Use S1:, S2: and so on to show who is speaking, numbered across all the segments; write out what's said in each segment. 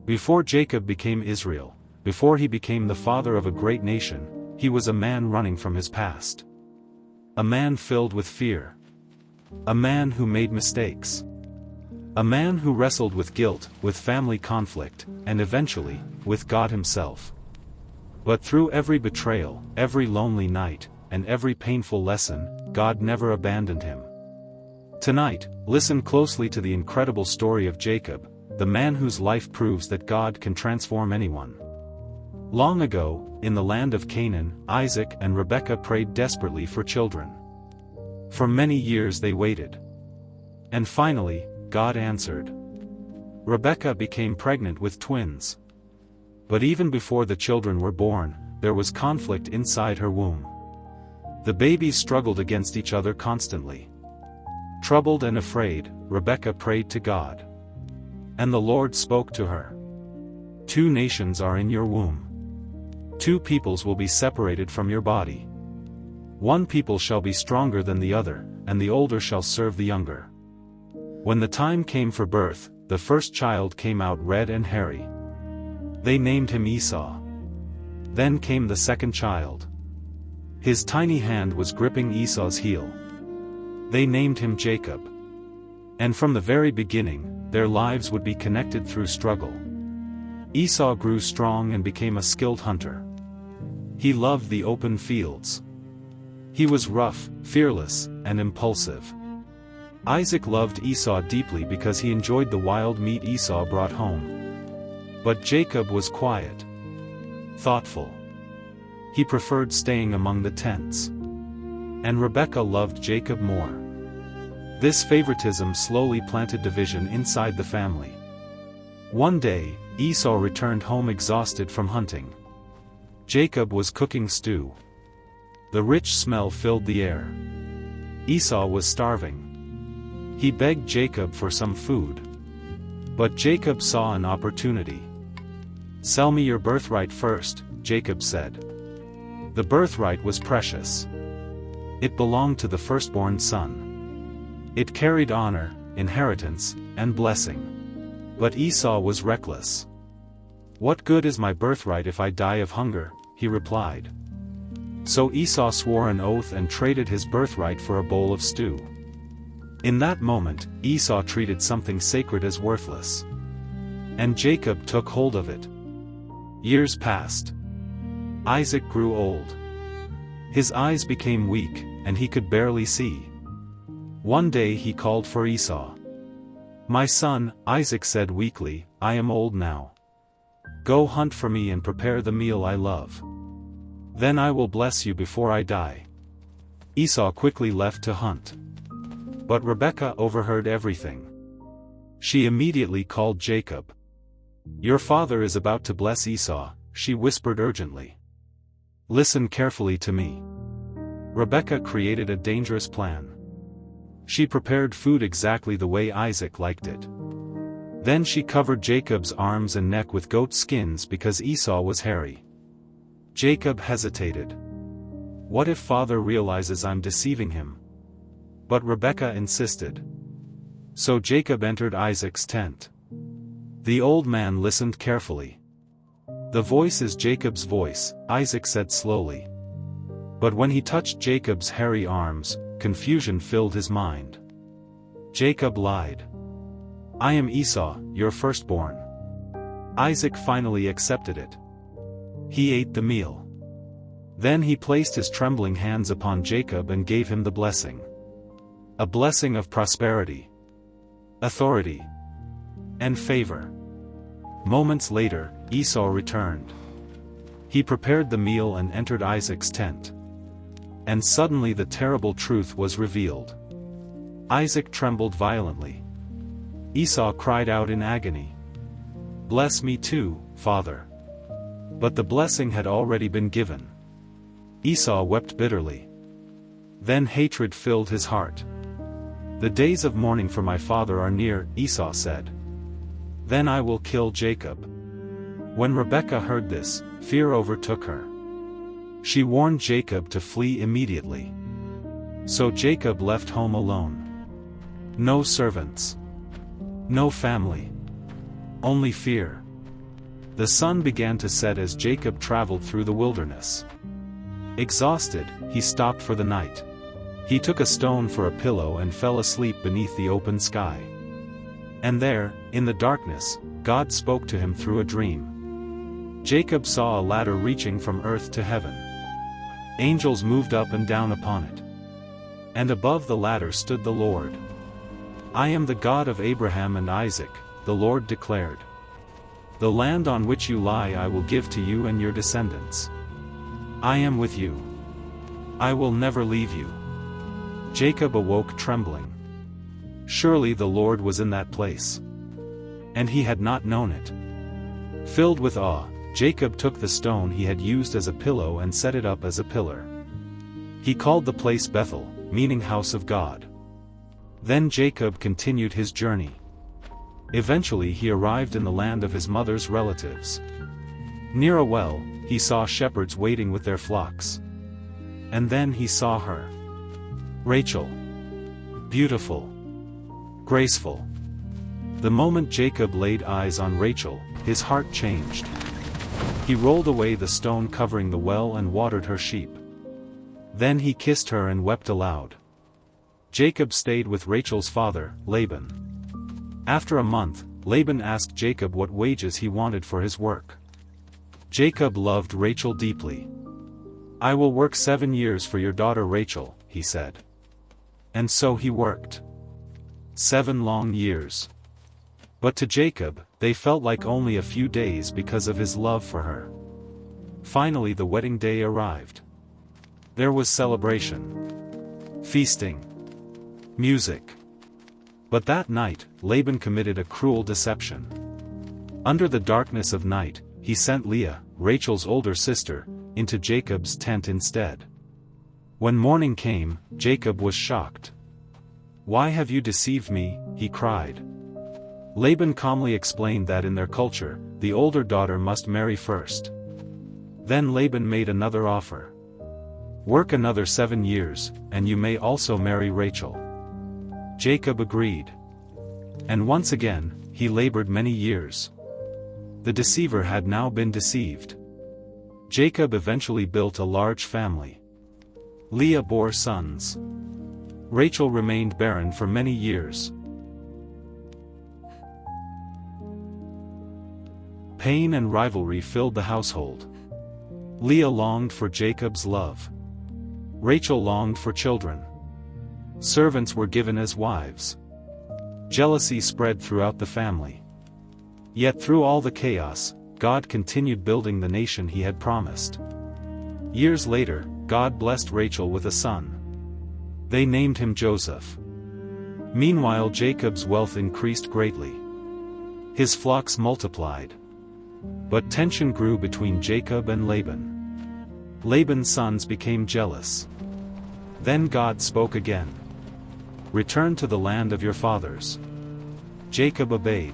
S1: Before Jacob became Israel, before he became the father of a great nation, he was a man running from his past. A man filled with fear. A man who made mistakes. A man who wrestled with guilt, with family conflict, and eventually, with God himself. But through every betrayal, every lonely night, and every painful lesson, God never abandoned him. Tonight, listen closely to the incredible story of Jacob, the man whose life proves that God can transform anyone. Long ago, in the land of Canaan, Isaac and Rebekah prayed desperately for children. For many years they waited. And finally, God answered. Rebekah became pregnant with twins. But even before the children were born, there was conflict inside her womb. The babies struggled against each other constantly. Troubled and afraid, Rebekah prayed to God. And the Lord spoke to her. 2 nations are in your womb. 2 peoples will be separated from your body. 1 people shall be stronger than the other, and the older shall serve the younger. When the time came for birth, the first child came out red and hairy. They named him Esau. Then came the second child. His tiny hand was gripping Esau's heel. They named him Jacob. And from the very beginning, their lives would be connected through struggle. Esau grew strong and became a skilled hunter. He loved the open fields. He was rough, fearless, and impulsive. Isaac loved Esau deeply because he enjoyed the wild meat Esau brought home. But Jacob was quiet, thoughtful. He preferred staying among the tents. And Rebekah loved Jacob more. This favoritism slowly planted division inside the family. One day, Esau returned home exhausted from hunting. Jacob was cooking stew. The rich smell filled the air. Esau was starving. He begged Jacob for some food. But Jacob saw an opportunity. "Sell me your birthright first," Jacob said. The birthright was precious. It belonged to the firstborn son. It carried honor, inheritance, and blessing. But Esau was reckless. "What good is my birthright if I die of hunger?" he replied. So Esau swore an oath and traded his birthright for a bowl of stew. In that moment, Esau treated something sacred as worthless. And Jacob took hold of it. Years passed. Isaac grew old. His eyes became weak, and he could barely see. One day he called for Esau. "My son," Isaac said weakly, "I am old now. Go hunt for me and prepare the meal I love. Then I will bless you before I die." Esau quickly left to hunt. But Rebekah overheard everything. She immediately called Jacob. "Your father is about to bless Esau," she whispered urgently. "Listen carefully to me." Rebekah created a dangerous plan. She prepared food exactly the way Isaac liked it. Then she covered Jacob's arms and neck with goat skins because Esau was hairy. Jacob hesitated. What if father realizes I'm deceiving him? But Rebekah insisted. So Jacob entered Isaac's tent. The old man listened carefully. "The voice is Jacob's voice," Isaac said slowly. But when he touched Jacob's hairy arms, confusion filled his mind. Jacob lied. "I am Esau, your firstborn." Isaac finally accepted it. He ate the meal. Then he placed his trembling hands upon Jacob and gave him the blessing. A blessing of prosperity, authority, and favor. Moments later, Esau returned. He prepared the meal and entered Isaac's tent. And suddenly the terrible truth was revealed. Isaac trembled violently. Esau cried out in agony. "Bless me too, father." But the blessing had already been given. Esau wept bitterly. Then hatred filled his heart. "The days of mourning for my father are near," Esau said. "Then I will kill Jacob." When Rebekah heard this, fear overtook her. She warned Jacob to flee immediately. So Jacob left home alone. No servants. No family. Only fear. The sun began to set as Jacob traveled through the wilderness. Exhausted, he stopped for the night. He took a stone for a pillow and fell asleep beneath the open sky. And there, in the darkness, God spoke to him through a dream. Jacob saw a ladder reaching from earth to heaven. Angels moved up and down upon it. And above the ladder stood the Lord. "I am the God of Abraham and Isaac," the Lord declared. "The land on which you lie I will give to you and your descendants. I am with you. I will never leave you." Jacob awoke trembling. Surely the Lord was in that place. And he had not known it. Filled with awe, Jacob took the stone he had used as a pillow and set it up as a pillar. He called the place Bethel, meaning house of God. Then Jacob continued his journey. Eventually he arrived in the land of his mother's relatives. Near a well, he saw shepherds waiting with their flocks. And then he saw her. Rachel. Beautiful. Graceful. The moment Jacob laid eyes on Rachel, his heart changed. He rolled away the stone covering the well and watered her sheep. Then he kissed her and wept aloud. Jacob stayed with Rachel's father, Laban. After a month, Laban asked Jacob what wages he wanted for his work. Jacob loved Rachel deeply. "I will work 7 years for your daughter Rachel," he said. And so he worked. 7 long years. But to Jacob, they felt like only a few days because of his love for her. Finally the wedding day arrived. There was celebration. Feasting. Music. But that night, Laban committed a cruel deception. Under the darkness of night, he sent Leah, Rachel's older sister, into Jacob's tent instead. When morning came, Jacob was shocked. "Why have you deceived me?" he cried. Laban calmly explained that in their culture, the older daughter must marry first. Then Laban made another offer. "Work another 7 years, and you may also marry Rachel." Jacob agreed. And once again, he labored many years. The deceiver had now been deceived. Jacob eventually built a large family. Leah bore sons. Rachel remained barren for many years. Pain and rivalry filled the household. Leah longed for Jacob's love. Rachel longed for children. Servants were given as wives. Jealousy spread throughout the family. Yet through all the chaos, God continued building the nation he had promised. Years later, God blessed Rachel with a son. They named him Joseph. Meanwhile, Jacob's wealth increased greatly. His flocks multiplied. But tension grew between Jacob and Laban. Laban's sons became jealous. Then God spoke again. "Return to the land of your fathers." Jacob obeyed.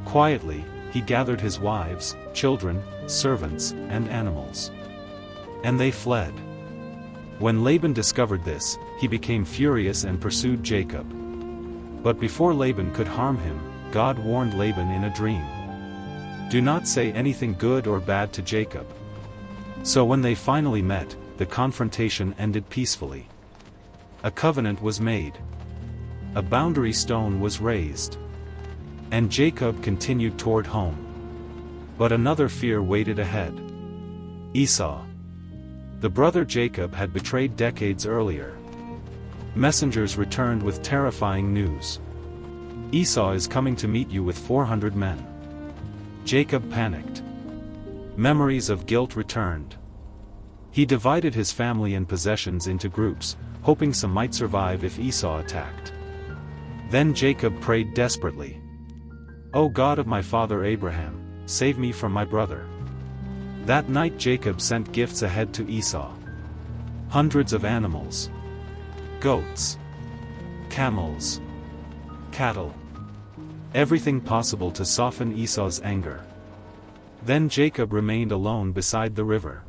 S1: Quietly, he gathered his wives, children, servants, and animals. And they fled. When Laban discovered this, he became furious and pursued Jacob. But before Laban could harm him, God warned Laban in a dream. "Do not say anything good or bad to Jacob." So when they finally met, the confrontation ended peacefully. A covenant was made. A boundary stone was raised. And Jacob continued toward home. But another fear waited ahead. Esau. The brother Jacob had betrayed decades earlier. Messengers returned with terrifying news. "Esau is coming to meet you with 400 men." Jacob panicked. Memories of guilt returned. He divided his family and possessions into groups, hoping some might survive if Esau attacked. Then Jacob prayed desperately. "O God of my father Abraham, save me from my brother." That night Jacob sent gifts ahead to Esau. Hundreds of animals. Goats. Camels. Cattle. Everything possible to soften Esau's anger. Then Jacob remained alone beside the river.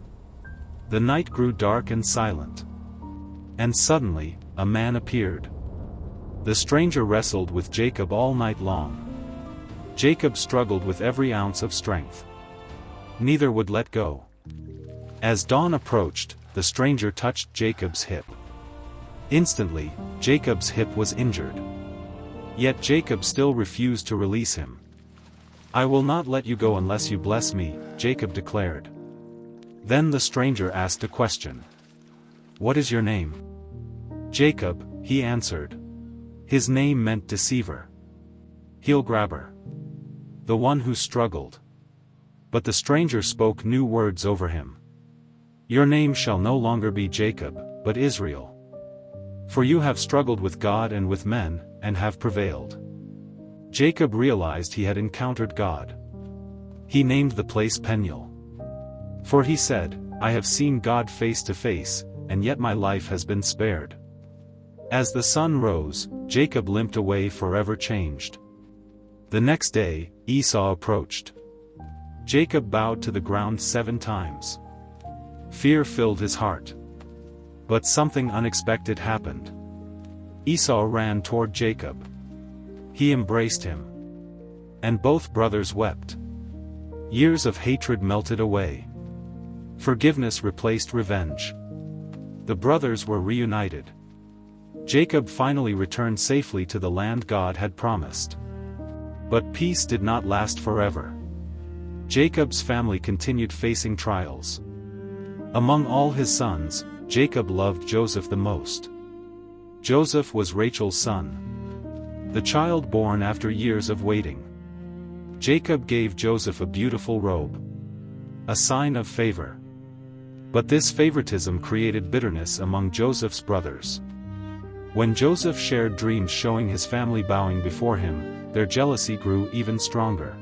S1: The night grew dark and silent. And suddenly, a man appeared. The stranger wrestled with Jacob all night long. Jacob struggled with every ounce of strength. Neither would let go. As dawn approached, the stranger touched Jacob's hip. Instantly, Jacob's hip was injured. Yet Jacob still refused to release him. "I will not let you go unless you bless me," Jacob declared. Then the stranger asked a question. "What is your name?" "Jacob," he answered. His name meant deceiver. "Heel grabber." The one who struggled. But the stranger spoke new words over him. "Your name shall no longer be Jacob, but Israel. For you have struggled with God and with men, and have prevailed." Jacob realized he had encountered God. He named the place Peniel. For he said, "I have seen God face to face, and yet my life has been spared." As the sun rose, Jacob limped away forever changed. The next day, Esau approached. Jacob bowed to the ground 7 times. Fear filled his heart. But something unexpected happened. Esau ran toward Jacob. He embraced him. And both brothers wept. Years of hatred melted away. Forgiveness replaced revenge. The brothers were reunited. Jacob finally returned safely to the land God had promised. But peace did not last forever. Jacob's family continued facing trials. Among all his sons, Jacob loved Joseph the most. Joseph was Rachel's son, the child born after years of waiting. Jacob gave Joseph a beautiful robe, a sign of favor. But this favoritism created bitterness among Joseph's brothers. When Joseph shared dreams showing his family bowing before him, their jealousy grew even stronger.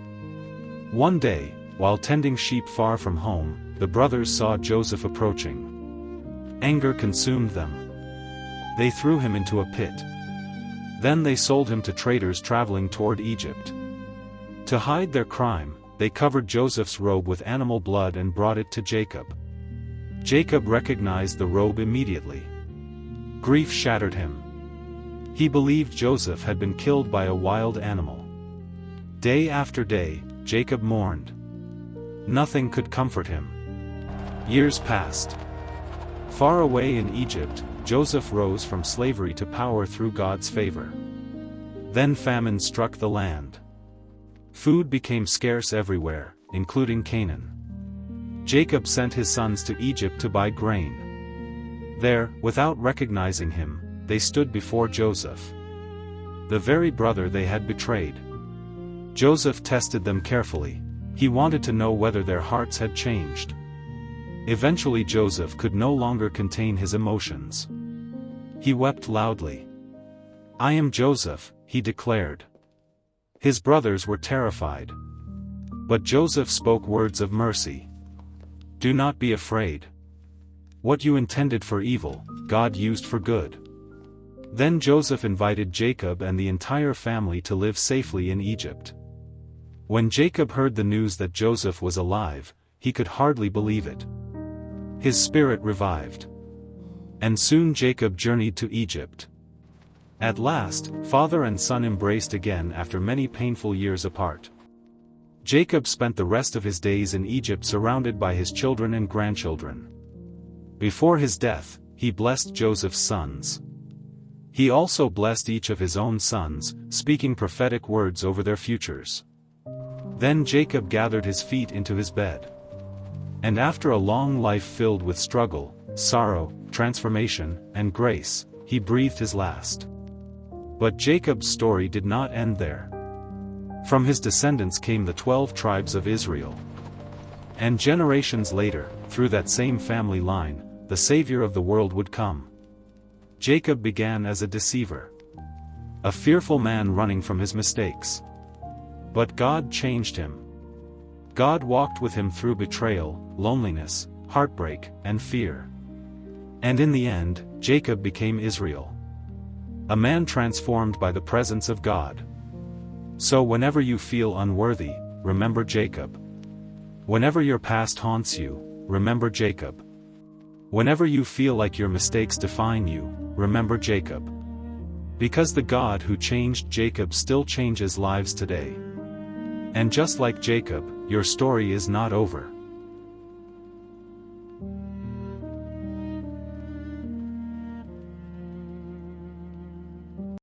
S1: One day, while tending sheep far from home, the brothers saw Joseph approaching. Anger consumed them. They threw him into a pit. Then they sold him to traders traveling toward Egypt. To hide their crime, they covered Joseph's robe with animal blood and brought it to Jacob. Jacob recognized the robe immediately. Grief shattered him. He believed Joseph had been killed by a wild animal. Day after day, Jacob mourned. Nothing could comfort him. Years passed. Far away in Egypt, Joseph rose from slavery to power through God's favor. Then famine struck the land. Food became scarce everywhere, including Canaan. Jacob sent his sons to Egypt to buy grain. There, without recognizing him, they stood before Joseph, the very brother they had betrayed. Joseph tested them carefully. He wanted to know whether their hearts had changed. Eventually Joseph could no longer contain his emotions. He wept loudly. "I am Joseph," he declared. His brothers were terrified. But Joseph spoke words of mercy. "Do not be afraid. What you intended for evil, God used for good." Then Joseph invited Jacob and the entire family to live safely in Egypt. When Jacob heard the news that Joseph was alive, he could hardly believe it. His spirit revived. And soon Jacob journeyed to Egypt. At last, father and son embraced again after many painful years apart. Jacob spent the rest of his days in Egypt surrounded by his children and grandchildren. Before his death, he blessed Joseph's sons. He also blessed each of his own sons, speaking prophetic words over their futures. Then Jacob gathered his feet into his bed. And after a long life filled with struggle, sorrow, transformation, and grace, he breathed his last. But Jacob's story did not end there. From his descendants came the 12 tribes of Israel. And generations later, through that same family line, the Savior of the world would come. Jacob began as a deceiver, a fearful man running from his mistakes. But God changed him. God walked with him through betrayal, loneliness, heartbreak, and fear. And in the end, Jacob became Israel, a man transformed by the presence of God. So whenever you feel unworthy, remember Jacob. Whenever your past haunts you, remember Jacob. Whenever you feel like your mistakes define you, remember Jacob. Because the God who changed Jacob still changes lives today. And just like Jacob, your story is not over.